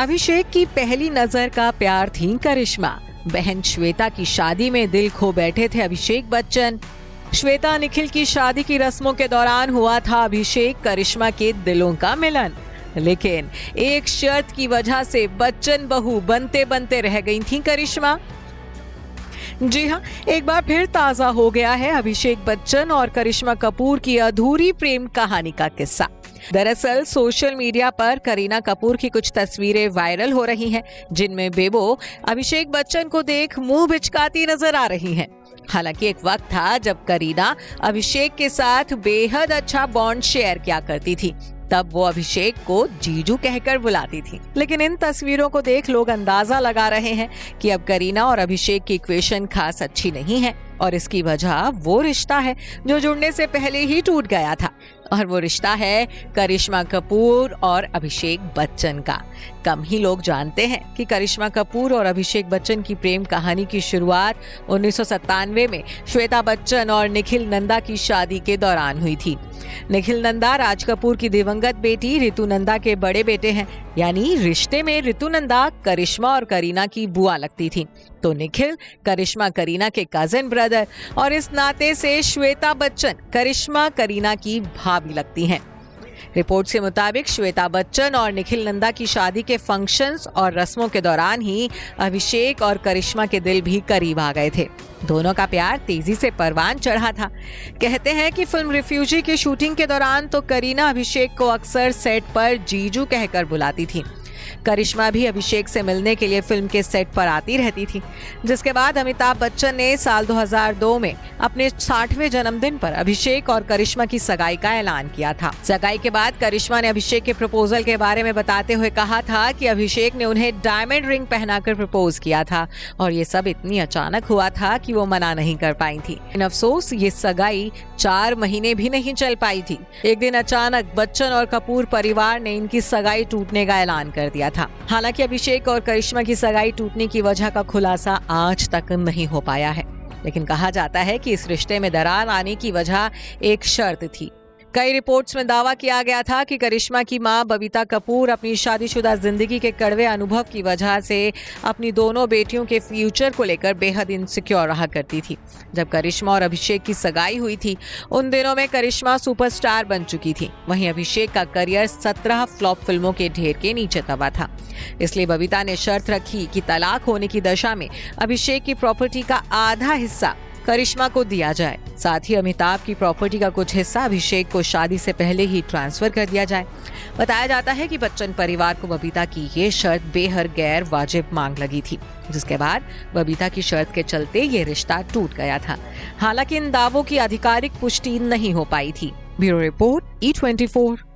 अभिषेक की पहली नजर का प्यार थी करिश्मा। बहन श्वेता की शादी में दिल खो बैठे थे अभिषेक बच्चन। श्वेता निखिल की शादी की रस्मों के दौरान हुआ था अभिषेक करिश्मा के दिलों का मिलन, लेकिन एक शर्त की वजह से बच्चन बहू बनते बनते रह गई थी करिश्मा। जी हाँ, एक बार फिर ताजा हो गया है अभिषेक बच्चन और करिश्मा कपूर की अधूरी प्रेम कहानी का किस्सा। दरअसल सोशल मीडिया पर करीना कपूर की कुछ तस्वीरें वायरल हो रही हैं, जिनमें बेबो अभिषेक बच्चन को देख मुंह बिचकाती नजर आ रही हैं। हालांकि एक वक्त था जब करीना अभिषेक के साथ बेहद अच्छा बॉन्ड शेयर किया करती थी, तब वो अभिषेक को जीजू कहकर बुलाती थी। लेकिन इन तस्वीरों को देख लोग अंदाजा लगा रहे हैं कि अब करीना और अभिषेक की इक्वेशन खास अच्छी नहीं है, और इसकी वजह वो रिश्ता है जो जुड़ने से पहले ही टूट गया था, और वो रिश्ता है करिश्मा कपूर और अभिषेक बच्चन का। कम ही लोग जानते हैं कि करिश्मा कपूर और अभिषेक बच्चन की प्रेम कहानी की शुरुआत 1997 में श्वेता बच्चन और निखिल नंदा की शादी के दौरान हुई थी। निखिल नंदा राज कपूर की दिवंगत बेटी रितु नंदा के बड़े बेटे हैं, यानी रिश्ते में रितु नंदा करिश्मा और करीना की बुआ लगती थी, तो निखिल करिश्मा करीना के कजिन ब्रदर, और इस नाते से श्वेता बच्चन करिश्मा करीना की भाभी लगती हैं। रिपोर्ट के मुताबिक श्वेता बच्चन और निखिल नंदा की शादी के फंक्शंस और रस्मों के दौरान ही अभिषेक और करिश्मा के दिल भी करीब आ गए थे। दोनों का प्यार तेजी से परवान चढ़ा था। कहते हैं कि फिल्म रिफ्यूजी की शूटिंग के दौरान तो करीना अभिषेक को अक्सर सेट पर जीजू कहकर बुलाती थी। करिश्मा भी अभिषेक से मिलने के लिए फिल्म के सेट पर आती रहती थी, जिसके बाद अमिताभ बच्चन ने साल 2002 में अपने 60वें जन्मदिन पर अभिषेक और करिश्मा की सगाई का ऐलान किया था। सगाई के बाद करिश्मा ने अभिषेक के प्रपोजल के बारे में बताते हुए कहा था कि अभिषेक ने उन्हें डायमंड रिंग पहनाकर प्रपोज किया था, और ये सब इतनी अचानक हुआ था कि वो मना नहीं कर पाई थी। इन अफसोस ये सगाई 4 महीने भी नहीं चल पाई थी। एक दिन अचानक बच्चन और कपूर परिवार ने इनकी सगाई टूटने का ऐलान कर दिया था। हालांकि अभिषेक और करिश्मा की सगाई टूटने की वजह का खुलासा आज तक नहीं हो पाया है, लेकिन कहा जाता है कि इस रिश्ते में दरार आने की वजह एक शर्त थी। कई रिपोर्ट्स में दावा किया गया था कि करिश्मा की मां बबीता कपूर अपनी शादीशुदा जिंदगी के कड़वे अनुभव की वजह से अपनी दोनों बेटियों के फ्यूचर को लेकर बेहद इनसिक्योर रहा करती थी। जब करिश्मा और अभिषेक की सगाई हुई थी, उन दिनों में करिश्मा सुपरस्टार बन चुकी थी, वहीं अभिषेक का करियर 17 फ्लॉप फिल्मों के ढेर के नीचे दबा था। इसलिए बबीता ने शर्त रखी कि तलाक होने की दशा में अभिषेक की प्रॉपर्टी का आधा हिस्सा करिश्मा को दिया जाए, साथ ही अमिताभ की प्रॉपर्टी का कुछ हिस्सा अभिषेक को शादी से पहले ही ट्रांसफर कर दिया जाए। बताया जाता है कि बच्चन परिवार को बबीता की ये शर्त बेहद गैर वाजिब मांग लगी थी, जिसके बाद बबीता की शर्त के चलते ये रिश्ता टूट गया था। हालांकि इन दावों की आधिकारिक पुष्टि नहीं हो पाई थी। Bureau report E24।